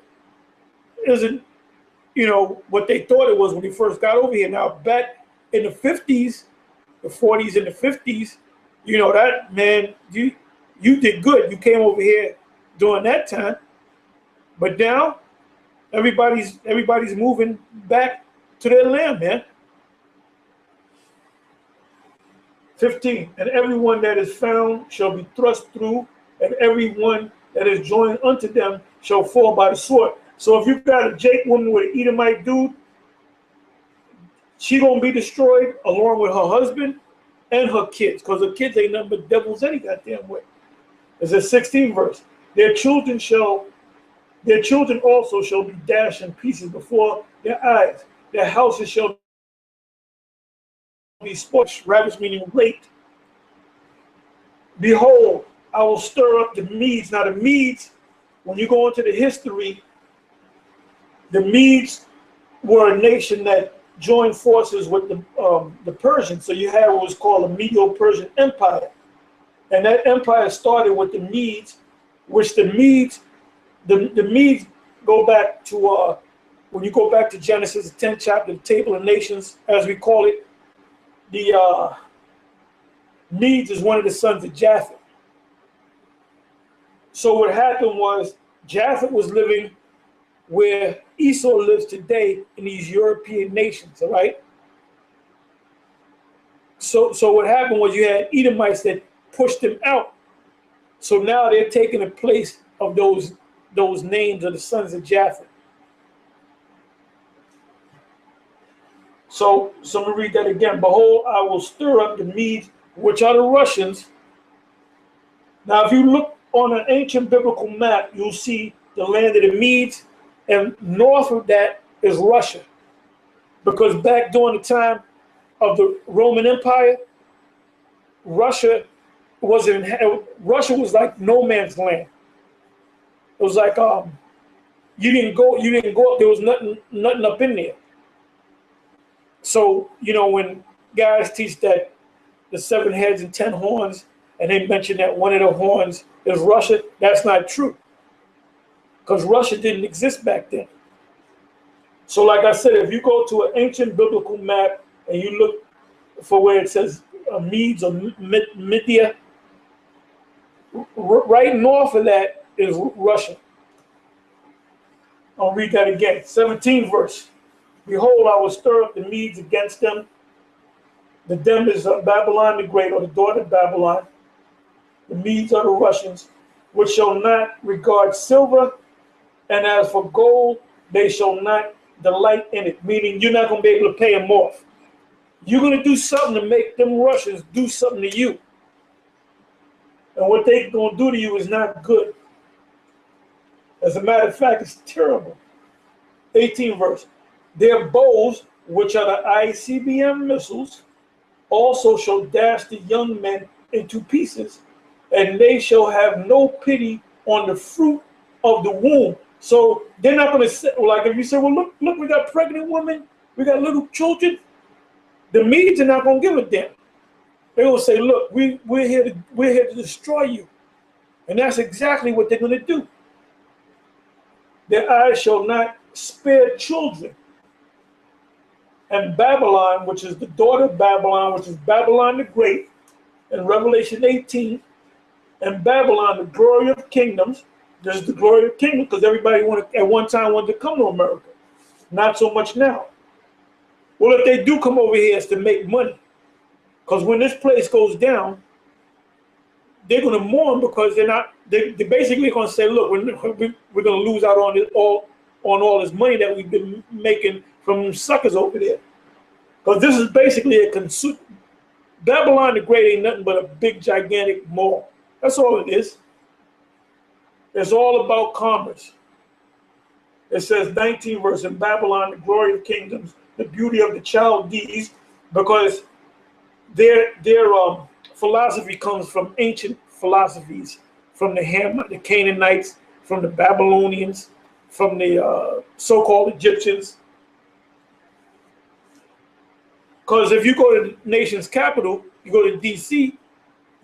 isn't, what they thought it was when they first got over here. Now, back in the 50s, the 40s and the 50s, that, man, you you did good. You came over here during that time. But now everybody's moving back to their land, man. 15, and everyone that is found shall be thrust through, and everyone that is joined unto them shall fall by the sword. So if you got a Jake woman with an Edomite dude, she gonna be destroyed along with her husband and her kids, because her kids ain't nothing but devils any goddamn way. It's a 16th verse. Their children also shall be dashed in pieces before their eyes. Their houses shall be spoiled, ravaged, meaning raped. Behold, I will stir up the Medes. Now the Medes, when you go into the history, the Medes were a nation that joined forces with the Persians. So you had what was called a Medo-Persian Empire. And that empire started with the Medes, which the Medes go back to, when you go back to Genesis, the 10th chapter, the Table of Nations, as we call it, the Medes is one of the sons of Japheth. So what happened was Japheth was living where Esau lives today in these European nations, all right? So what happened was you had Edomites that pushed them out. So now they're taking the place of those names of the sons of Japheth. So let me read that again. Behold, I will stir up the Medes, which are the Russians. Now, if you look on an ancient biblical map, you'll see the land of the Medes, and north of that is Russia. Because back during the time of the Roman Empire, Russia was like no man's land. It was like you didn't go up. There was nothing up in there. So when guys teach that the 7 heads and 10 horns, and they mention that one of the horns is Russia, that's not true. Because Russia didn't exist back then. So like I said, if you go to an ancient biblical map and you look for where it says Medes or Media, right north of that is Russia. I'll read that again. 17th verse. Behold, I will stir up the Medes against them. The them is Babylon the Great, or the daughter of Babylon. The Medes are the Russians, which shall not regard silver, and as for gold, they shall not delight in it. Meaning you're not going to be able to pay them off. You're going to do something to make them Russians do something to you. And what they're going to do to you is not good. As a matter of fact, it's terrible. 18th verse. Their bows, which are the ICBM missiles, also shall dash the young men into pieces, and they shall have no pity on the fruit of the womb. So they're not going to say, like if you say, well, look, we got pregnant women, we got little children. The Medes are not going to give a damn. They're going to say, look, we're here to destroy you. And that's exactly what they're going to do. Their eyes shall not spare children. And Babylon, which is the daughter of Babylon, which is Babylon the Great, in Revelation 18, and Babylon, the glory of kingdoms. This is the glory of kingdom because everybody at one time wanted to come to America. Not so much now. Well, if they do come over here, it's to make money. Because when this place goes down, they're going to mourn because they're basically going to say, look, we're going to lose out on all this money that we've been making from suckers over there. Because this is basically Babylon the Great ain't nothing but a big, gigantic mall. That's all it is. It's all about commerce. It says 19 verse, in Babylon, the glory of kingdoms, the beauty of the Chaldees, because their philosophy comes from ancient philosophies, from the Ham, the Canaanites, from the Babylonians, from the so-called Egyptians. Because if you go to the nation's capital, you go to D.C.,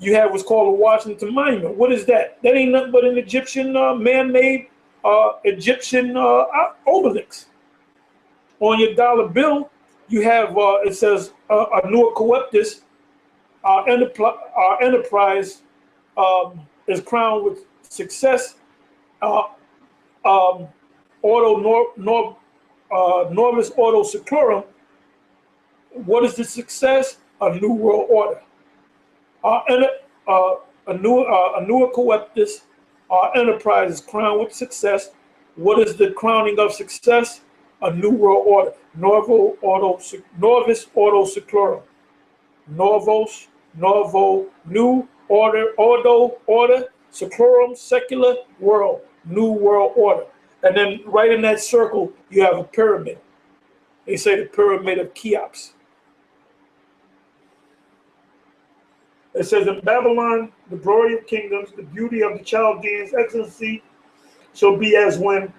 you have what's called a Washington Monument. What is that? That ain't nothing but an Egyptian man-made Egyptian obelisk. On your dollar bill, you have, it says, Anua Coeptus, our enterprise is crowned with success. Norvis Auto Seclorum. What is the success? A new world order. A newer coeptus, our enterprise is crowned with success. What is the crowning of success? A new world order. Norvis Auto Seclorum. New order, seclorum, secular, world, new world order. And then right in that circle, you have a pyramid. They say the pyramid of Cheops. It says, in Babylon, the glory of kingdoms, the beauty of the Chaldeans' excellency shall be as when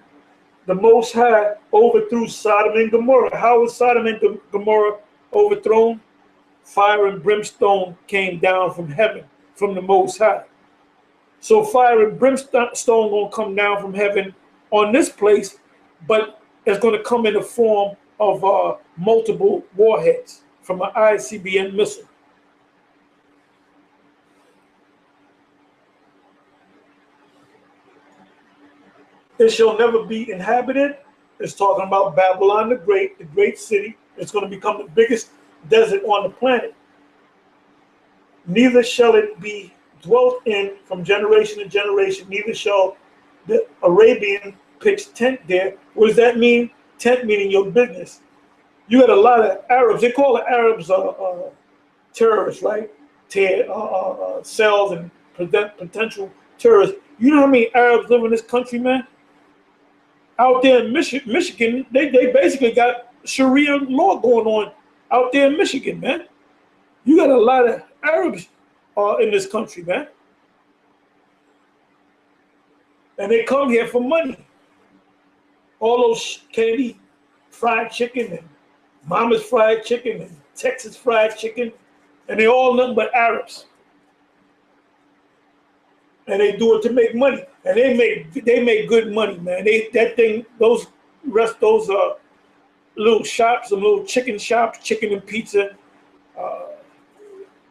the Most High overthrew Sodom and Gomorrah. How was Sodom and Gomorrah overthrown? Fire and brimstone came down from heaven, from the Most High. So fire and brimstone gonna come down from heaven on this place, but it's gonna come in the form of multiple warheads from an ICBM missile. It shall never be inhabited. It's talking about Babylon the great city. It's going to become the biggest desert on the planet. Neither shall it be dwelt in from generation to generation. Neither shall the Arabian pitch tent there. What does that mean? Tent meaning your business. You got a lot of Arabs. They call the Arabs terrorists, right? Cells and potential terrorists. You know how many Arabs live in this country, man? Out there in Michigan, they basically got Sharia law going on out there in Michigan, man. You got a lot of Arabs in this country, man. And they come here for money. All those Kennedy fried chicken and Mama's fried chicken and Texas fried chicken, and they all nothing but Arabs. And they do it to make money, and they make good money, man. Those little shops, some little chicken shops, chicken and pizza,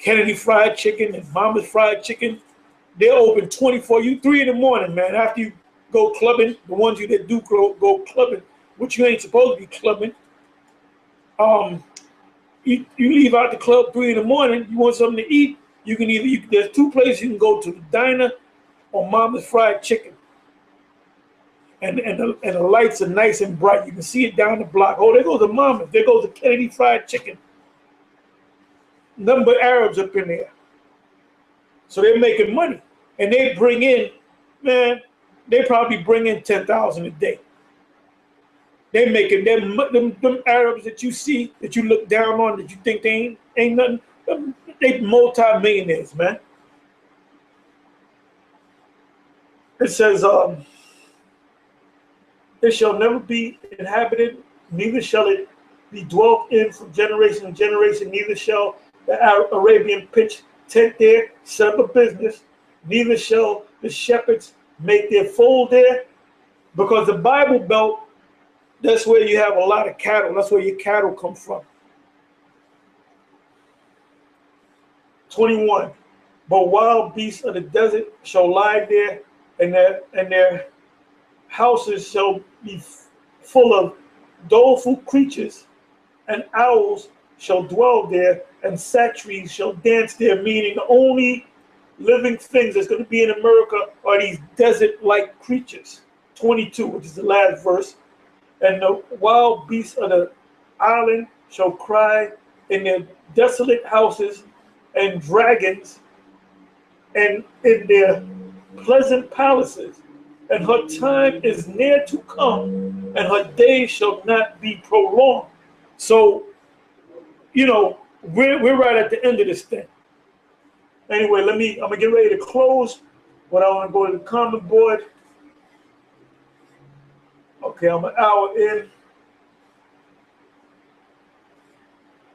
Kennedy fried chicken and Mama's fried chicken. They're open 24. You 3 in the morning, man. After you go clubbing, the ones you that do go clubbing, which you ain't supposed to be clubbing. You leave out the club 3 in the morning. You want something to eat? You can there's 2 places you can go to: the diner or Mama's fried chicken. And the lights are nice and bright. You can see it down the block. Oh, there goes the Mama's. There goes the Kennedy fried chicken. Nothing but Arabs up in there. So they're making money. And they bring in, man, they probably bring in 10,000 a day. They're making them Arabs that you see, that you look down on, that you think they ain't nothing. They multi-millionaires, man. It says, it shall never be inhabited, neither shall it be dwelt in from generation to generation, neither shall the Arabian pitch tent there, set up a business, neither shall the shepherds make their fold there, because the Bible Belt, that's where you have a lot of cattle. That's where your cattle come from. 21. But wild beasts of the desert shall lie there, and their houses shall be full of doleful creatures, and owls shall dwell there, and satyrs shall dance there. Meaning the only living things that's going to be in America are these desert-like creatures. 22, which is the last verse. And the wild beasts of the island shall cry in their desolate houses, and dragons and in their pleasant palaces. And her time is near to come, and her days shall not be prolonged. So, you know, we're right at the end of this thing. Anyway, I'm gonna get ready to close, but I want to go to the comment board. Okay, I'm an hour in.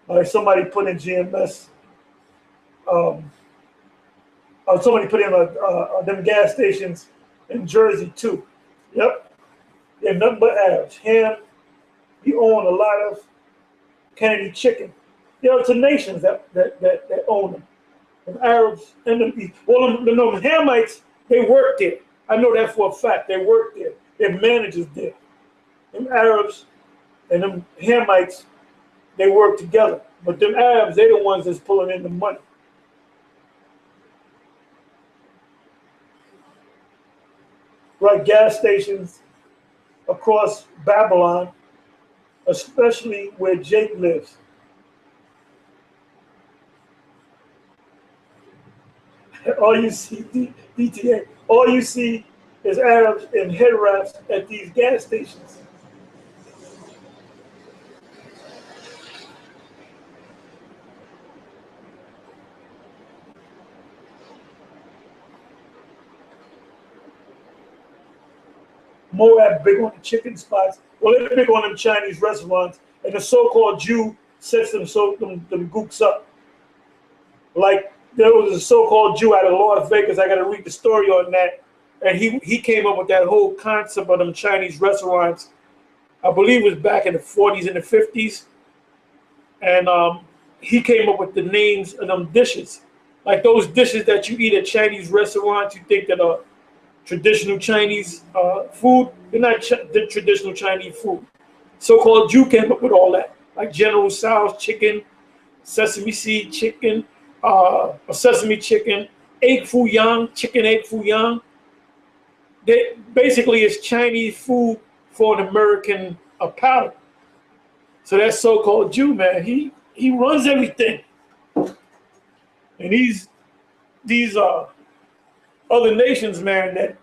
All right, somebody put in GMS. Somebody put in them gas stations in Jersey too. Yep, they're nothing but Arabs. Him, he owned a lot of Kennedy chicken. There are two nations that own them. The Arabs and the Hamites, They work there. I know that for a fact. They work there. Their managers there. Them Arabs and them Hamites, they work together. But them Arabs, they the ones that's pulling in the money. Right, gas stations across Babylon, especially where Jake lives. All you see, DTA, all you see is Arabs in head wraps at these gas stations. Moab big on the chicken spots. Well, they're big on them Chinese restaurants, and the so-called Jew sets them gooks up. Like there was a so-called Jew out of Las Vegas. I got to read the story on that, and he came up with that whole concept of them Chinese restaurants. I believe it was back in the 40s and the 50s, and he came up with the names of them dishes, like those dishes that you eat at Chinese restaurants. You think that are traditional Chinese food. They're not the traditional Chinese food. So-called Jew came up with all that, like General Tso's chicken, sesame seed chicken, sesame chicken, egg foo young, chicken egg foo young. They basically is Chinese food for an American palate. So that so-called Jew, man, he runs everything. And these other nations, man,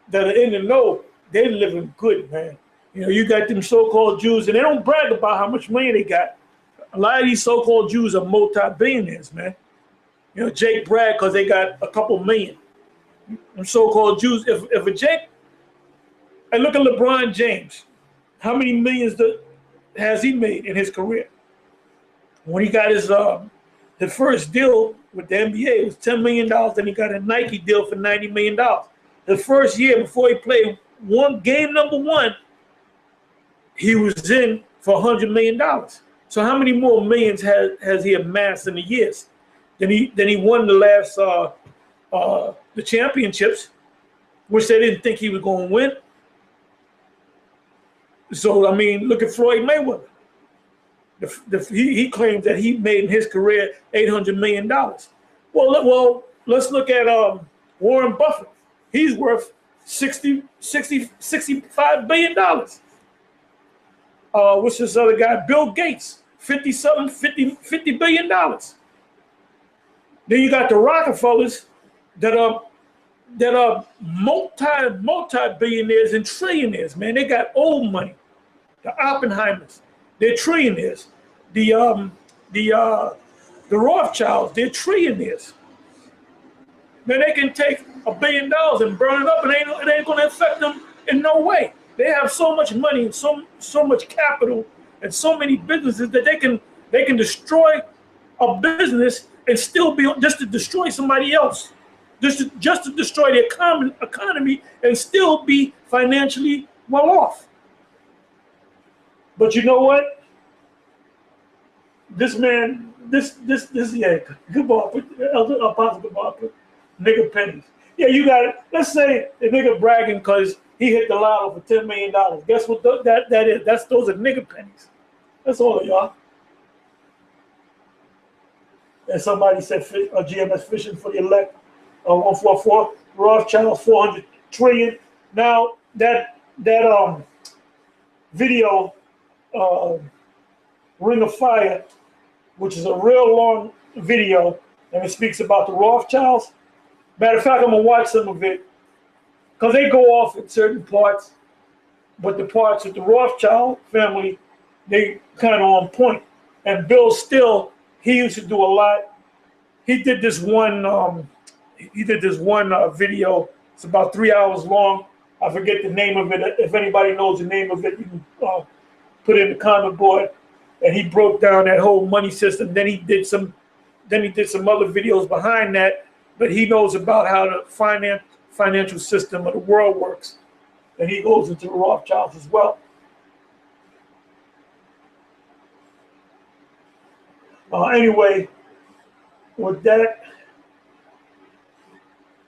that are in the know, they're living good, man. You know, you got them so-called Jews, and they don't brag about how much money they got. A lot of these so-called Jews are multi-billionaires, man. You know, Jake brag because they got a couple million. Them so-called Jews, if a Jake, and look at LeBron James, how many millions has he made in his career? When he got his first deal with the NBA, it was $10 million. Then he got a Nike deal for $90 million. The first year before he played game number one, he was in for $100 million. So how many more millions has he amassed in the years? Then he won the last the championships, which they didn't think he was going to win. So I mean, look at Floyd Mayweather. He claims that he made in his career $800 million. Well, let's look at Warren Buffett. He's worth $65 billion. What's this other guy? Bill Gates, $50 billion. Then you got the Rockefellers that are multi-billionaires and trillionaires, man. They got old money. The Oppenheimers, they're trillionaires. The Rothschilds, they're trillionaires. Man, they can take $1 billion and burn it up, and it ain't going to affect them in no way. They have so much money and so much capital and so many businesses that they can destroy a business and still be just to destroy somebody else, just to destroy the economy and still be financially well off. But you know what? This man, yeah, good ball, Apostle good ball, nigga pennies. Yeah, you got it. Let's say the nigga bragging because he hit the lotto for $10 million. Guess what that is? Those are nigga pennies. That's all of y'all. And somebody said GMS fishing for the elect, 144, Rothschild 400 trillion. Now that video, Ring of Fire, which is a real long video, and it speaks about the Rothschilds. Matter of fact, I'm gonna watch some of it because they go off in certain parts, but the parts of the Rothschild family, they kind of on point. And Bill Still, he used to do a lot. He did this one video. It's about 3 hours long. I forget the name of it. If anybody knows the name of it, you can put it in the comment board. And he broke down that whole money system. Then he did some other videos behind that. But he knows about how the financial system of the world works. And he goes into the Rothschilds as well. Anyway, with that,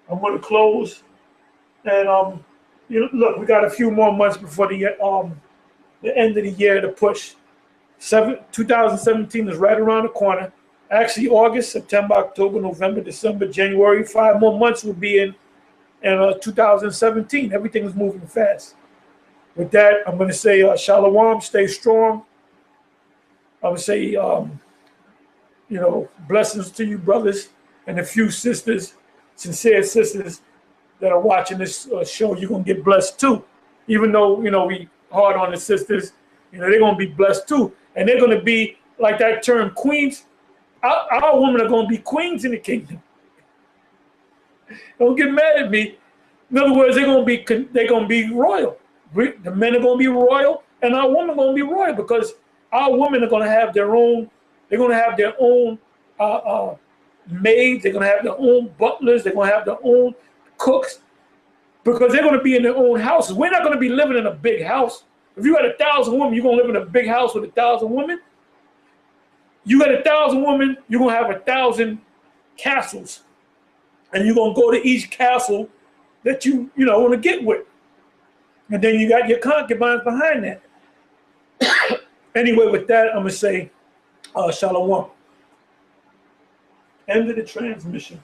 I'm going to close. And look, we got a few more months before the end of the year to push. 2017 is right around the corner. Actually, August, September, October, November, December, January. 5 more months will be in 2017. Everything is moving fast. With that, I'm going to say shalom, stay strong. I'm going to say, blessings to you, brothers, and a few sisters, sincere sisters that are watching this show. You're going to get blessed too. Even though, we hard on the sisters, they're going to be blessed too. And they're going to be, like that term, queens. Our women are going to be queens in the kingdom. Don't get mad at me. In other words, they're going to be royal. The men are going to be royal, and our women are going to be royal, because our women are going to have their own. They're going to have their own maids. They're going to have their own butlers. They're going to have their own cooks, because they're going to be in their own houses. We're not going to be living in a big house. If you got 1,000 women, you're going to live in a big house with 1,000 women. You got 1,000 women, you're going to have 1,000 castles. And you're going to go to each castle that you want to get with. And then you got your concubines behind that. Anyway, with that, I'm going to say shalom. End of the transmission.